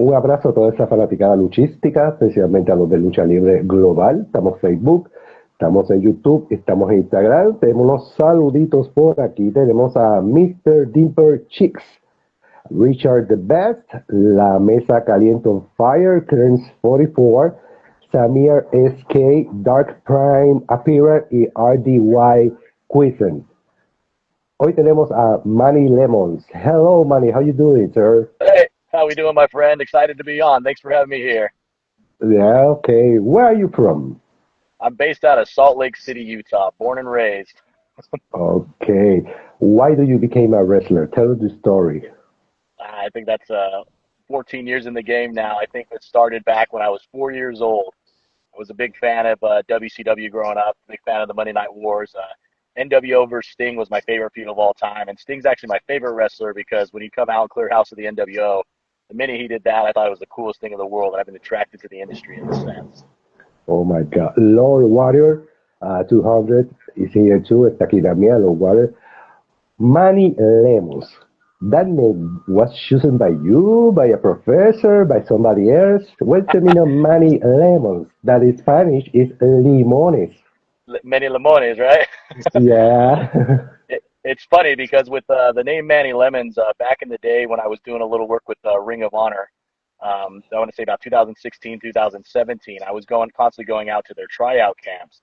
Un abrazo a toda esa fanaticada luchística, especialmente a los de Lucha Libre Global. Estamos en Facebook, estamos en YouTube, estamos en Instagram. Tenemos unos saluditos por aquí. Tenemos a Mr. Dimper Chicks, Richard the Best, La Mesa Caliente on Fire, Kearns 44, Samir SK, Dark Prime Appearer y RDY Quizen. Hoy tenemos a Manny Lemmons. Hello, Manny. How you doing, sir? Hey, how we doing, my friend? Excited to be on. Thanks for having me here. Yeah, okay. Where are you from? I'm based out of Salt Lake City, Utah, born and raised. Okay. Why do you become a wrestler? Tell us the story. I think that's 14 years in the game now. I think it started back when I was 4 years old. I was a big fan of WCW growing up, big fan of the Monday Night Wars. NWO versus Sting was my favorite feud of all time, and Sting's actually my favorite wrestler because when he come out and clear house of the NWO, the minute he did that, I thought it was the coolest thing in the world, and I've been attracted to the industry in this sense. Oh my God. Lord Warrior 200 is here too. Está aquí también, Lord Warrior. Manny Lemos. That name was chosen by you, by a professor, by somebody else. What's the meaning of Manny Lemons? That in Spanish is limones. Manny Lemones, right? Yeah. It's funny because with the name Manny Lemmons, back in the day when I was doing a little work with Ring of Honor, I want to say about 2016, 2017, I was constantly going out to their tryout camps.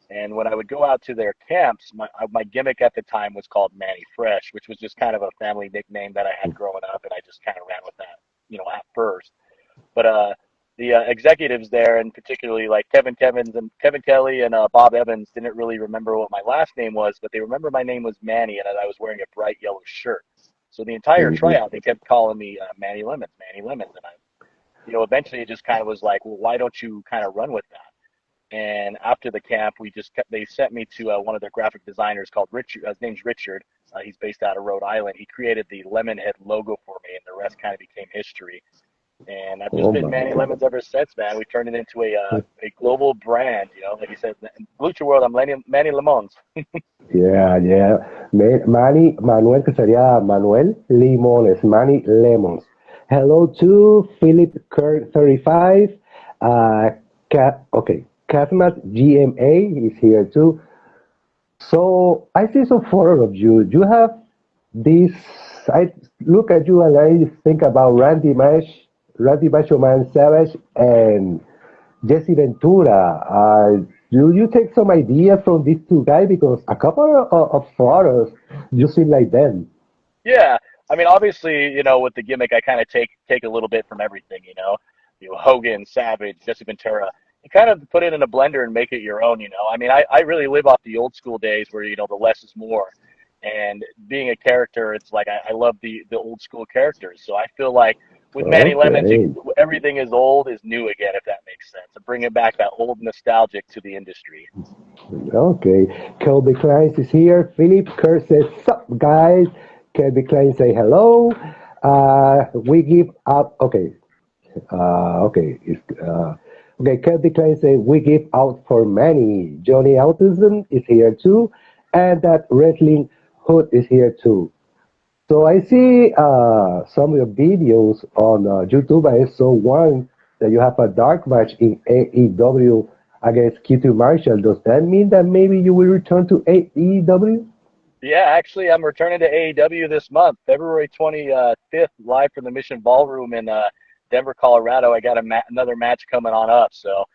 And when I would go out to their camps, my gimmick at the time was called Manny Fresh, which was just kind of a family nickname that I had growing up, and I just kind of ran with that, at first. But the executives there, and particularly like Kevin Kelly and Bob Evans, didn't really remember what my last name was, but they remember my name was Manny, and that I was wearing a bright yellow shirt. So the entire Mhm. tryout, they kept calling me Manny Lemons, Manny Lemons, and eventually it just kind of was like, well, why don't you kind of run with that? And after the camp, they sent me to one of their graphic designers called Richard. His name's Richard. He's based out of Rhode Island. He created the Lemonhead logo for me, and the rest kind of became history. And I've just Oh been my Manny God. Lemons ever since, man. We turned it into a global brand. Like you said, in Lucha World, I'm Manny Lemons. Yeah, yeah. Manny, Manuel, que sería Manuel Limones, Manny Lemons. Hello to Philip Kirk 35. Okay, Casmat GMA is here too. So I see some photos of you. You have this. I look at you and I think about Randy Macho Man Savage, and Jesse Ventura. Do you take some idea from these two guys? Because a couple of photos, you seem like them. Yeah, I mean, obviously, with the gimmick, I kind of take a little bit from everything. Hogan, Savage, Jesse Ventura. You kind of put it in a blender and make it your own. I mean, I really live off the old school days where the less is more, and being a character, it's like I love the old school characters. So I feel like with Manny Lemons, Okay, everything is old is new again, if that makes sense. And bringing back that old nostalgic to the industry. okay. Kelby Klein is here. Philip Kerr says, "Sup, guys?" Kelby Klein say hello. We give up. Okay, okay. Okay, Kelby Klein say we give out for many. Johnny Autism is here too, and that Wrestling Hood is here too. So I see some of your videos on YouTube. I saw one that you have a dark match in AEW against Q2 Marshall. Does that mean that maybe you will return to AEW? Yeah, actually, I'm returning to AEW this month, February 25th, live from the Mission Ballroom in Denver, Colorado. I got another match coming on up. So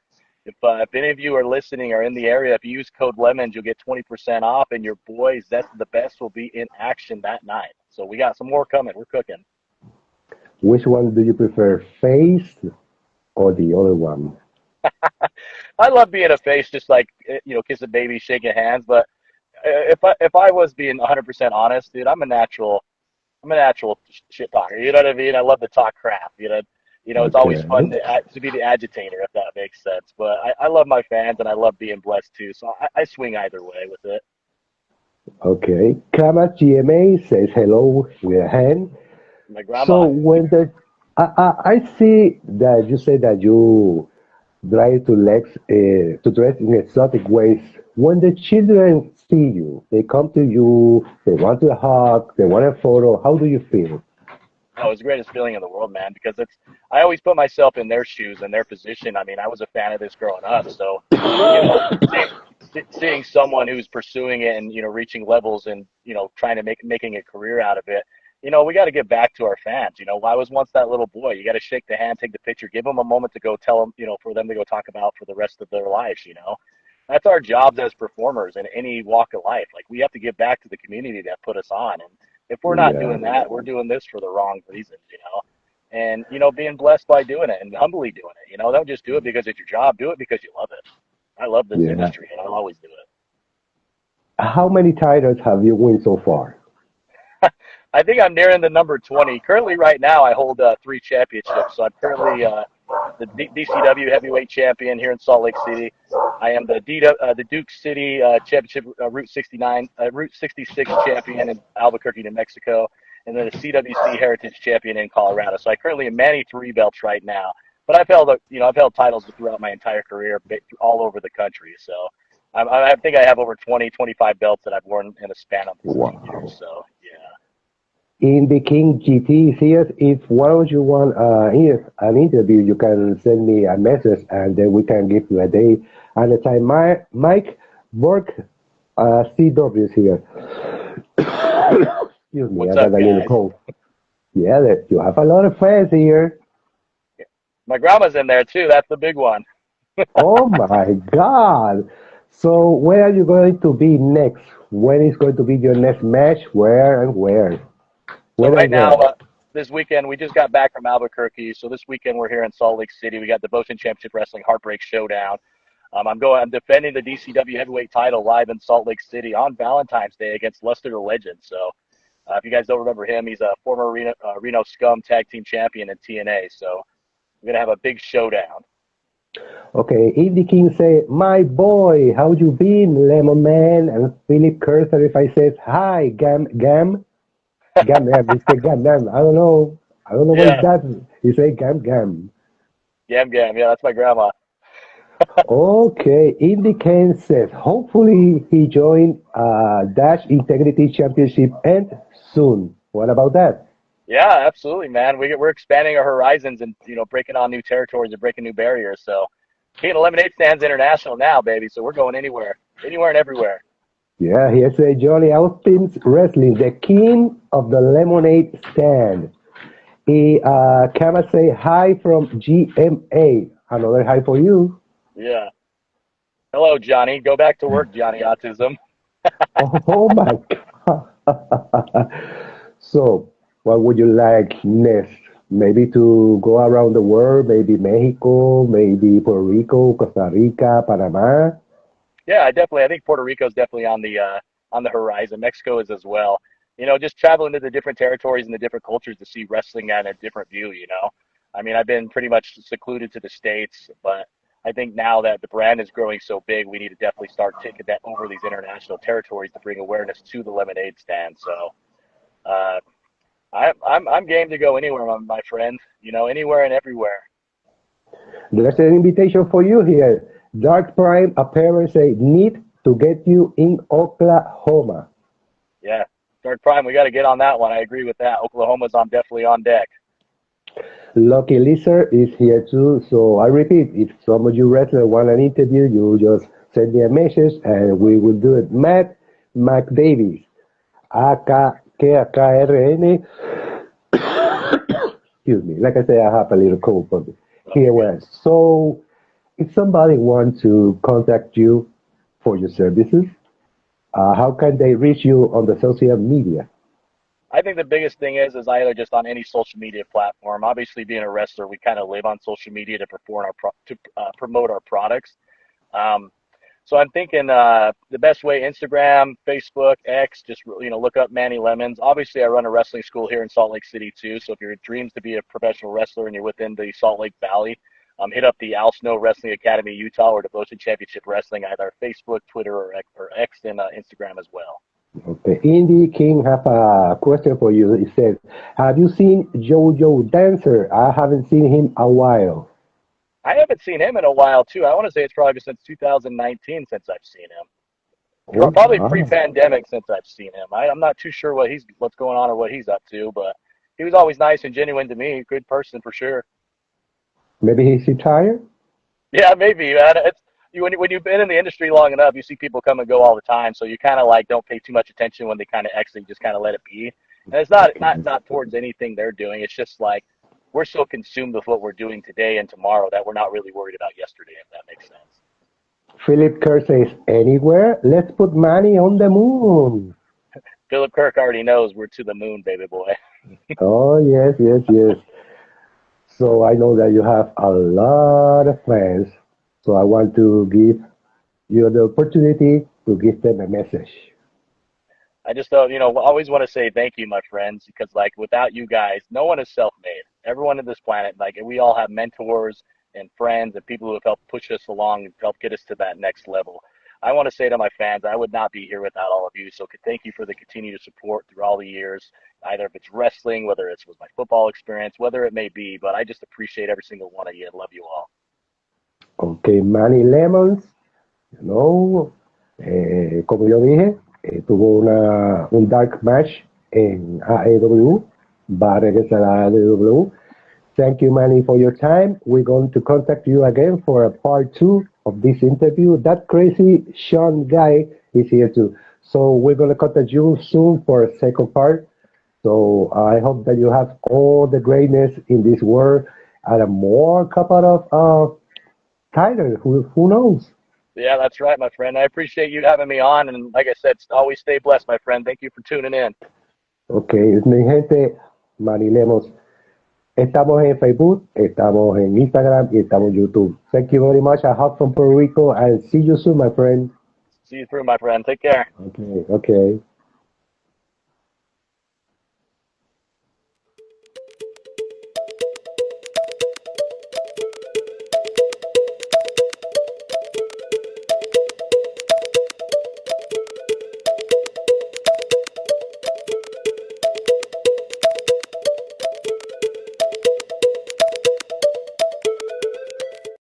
if any of you are listening or in the area, if you use code Lemons, you'll get 20% off, and your boys, that's the best, will be in action that night. So we got some more coming. We're cooking. Which one do you prefer, face or the other one? I love being a face, just like kissing babies, shaking hands. But if I was being 100% honest, dude, I'm a natural shit talker. You know what I mean? I love to talk crap. It's always Okay, fun to be the agitator, if that makes sense. But I love my fans, and I love being blessed too. So I swing either way with it. okay. Kama GMA says hello with a hand. My So grandma. when I see that you say that you drive to dress in exotic ways. When the children see you, they come to you, they want a hug, they want a photo. How do you feel? Oh, it was the greatest feeling in the world, man, because I always put myself in their shoes and their position. I mean, I was a fan of this growing up, so seeing someone who's pursuing it and reaching levels and trying to making a career out of it. We got to give back to our fans. I was once that little boy. You got to shake the hand, take the picture, give them a moment to go tell them, for them to go talk about for the rest of their lives. That's our jobs as performers in any walk of life. Like we have to give back to the community that put us on, and if we're not Yeah, doing that, we're doing this for the wrong reasons. And being blessed by doing it and humbly doing it. Don't just do it because it's your job. Do it because you love it. I love this yeah. industry, and I'll always do it. How many titles have you won so far? I think I'm nearing the number 20. Currently, right now, I hold 3 championships. So I'm currently the DCW heavyweight champion here in Salt Lake City. I am the Duke City Championship Route 69, Route 66 champion in Albuquerque, New Mexico, and then the CWC Heritage champion in Colorado. So I currently am Manny 3 belts right now. But I've held titles throughout my entire career, all over the country. So I think I have over 20, 25 belts that I've worn in a span of 15 years. Wow. So yeah. In the King GT series, if one of you want an interview, you can send me a message and then we can give you a day and a time. Mike Bork, CW is here. Excuse me, I What's got up, a little guys? cold. Yeah, you have a lot of fans here. My grandma's in there too. That's the big one. Oh my God. So where are you going to be next? When is going to be your next match? Where and where? So When right and now, where? this weekend we just got back from Albuquerque. So this weekend we're here in Salt Lake City. We got the Devotion Championship Wrestling Heartbreak Showdown. I'm defending the DCW Heavyweight title live in Salt Lake City on Valentine's Day against Lester the Legend. So if you guys don't remember him, he's a former Reno Scum Tag Team Champion in TNA. So we're gonna have a big showdown. Okay, Indie King say, my boy, how you been, Lemon Man? And Philip Cursor, if I says, hi, Gam, he say Gam. I don't know what is Yeah, that. He say Gam. Gam Gam. Yeah, that's my grandma. Okay, Indie King says, hopefully he joined Dash Integrity Championship and soon. What about that? Yeah, absolutely, man. We're expanding our horizons and breaking on new territories and breaking new barriers. So King of Lemonade stands international now, baby. So we're going anywhere and everywhere. Yeah, he say Johnny Austin's wrestling, the king of the lemonade stand. He Kama say hi from GMA. Another hi for you. Yeah. Hello, Johnny. Go back to work, Johnny Autism. Oh my God. So, what would you like next? Maybe to go around the world, maybe Mexico, maybe Puerto Rico, Costa Rica, Panama. Yeah, I think Puerto Rico's definitely on the horizon. Mexico is as well. Just traveling to the different territories and the different cultures to see wrestling at a different view. I mean, I've been pretty much secluded to the States, but I think now that the brand is growing so big, we need to definitely start taking that over these international territories to bring awareness to the lemonade stand. So, uh, I'm game to go anywhere, my friend. Anywhere and everywhere. There's an invitation for you here. Dark Prime appearance say need to get you in Oklahoma. Yeah, Dark Prime, we got to get on that one. I agree with that. Oklahoma's on definitely on deck. Lucky Lizard is here too. So I repeat, if some of you wrestlers want an interview, you just send me a message and we will do it. Matt McDavis, AKKRN. Excuse me. Like I say, I have a little cold, but Oh, here you're we good. are. So if somebody wants to contact you for your services, how can they reach you on the social media? I think the biggest thing is either just on any social media platform. Obviously, being a wrestler, we kind of live on social media to promote our products. Um, so I'm thinking the best way: Instagram, Facebook, X. Just look up Manny Lemmons. Obviously, I run a wrestling school here in Salt Lake City too. So if your dreams to be a professional wrestler and you're within the Salt Lake Valley, hit up the Al Snow Wrestling Academy Utah or Devotion Championship Wrestling, either Facebook, Twitter, or X, and Instagram as well. Okay. Indie King have a question for you. He said, have you seen Jojo Dancer? I haven't seen him a while. I haven't seen him in a while too. I want to say it's probably since 2019 since I've seen him. Oh Probably my. pre-pandemic since I've seen him. I'm not too sure what's going on or what he's up to, but He was always nice and genuine to me. Good person for sure. Maybe he's retired. Yeah, maybe, man. It's you when you've been in the industry long enough, you see people come and go all the time, so you kind of like don't pay too much attention when they kind of exit. You just kind of let it be. And it's not towards anything they're doing. It's just like we're so consumed with what we're doing today and tomorrow that we're not really worried about yesterday, if that makes sense. Philip Kerr says, anywhere? Let's put money on the moon. Philip Kirk already knows we're to the moon, baby boy. Oh, yes, yes, yes. So I know that you have a lot of fans. So I want to give you the opportunity to give them a message. I just always want to say thank you, my friends, because like without you guys, no one is self-made. Everyone in this planet, like we all have mentors and friends and people who have helped push us along and help get us to that next level. I want to say to my fans, I would not be here without all of you. So thank you for the continued support through all the years, either if it's wrestling, whether it's with my football experience, whether it may be. But I just appreciate every single one of you and love you all. Okay, Manny Lemons, no, como yo dije, tuvo un dark match en AEW, va a regresar a AEW. Thank you, Manny, for your time. We're going to contact you again for a part two of this interview. That crazy Sean guy is here too. So we're going to contact you soon for a second part. So I hope that you have all the greatness in this world and a more couple of titles. Who knows? Yeah, that's right, my friend. I appreciate you having me on. And like I said, always stay blessed, my friend. Thank you for tuning in. Okay, mi gente, Manny Lemos. Estamos en Facebook, estamos en Instagram y estamos en YouTube. Thank you very much. I hug from Puerto Rico and see you soon, my friend. See you through, my friend. Take care. Okay, okay.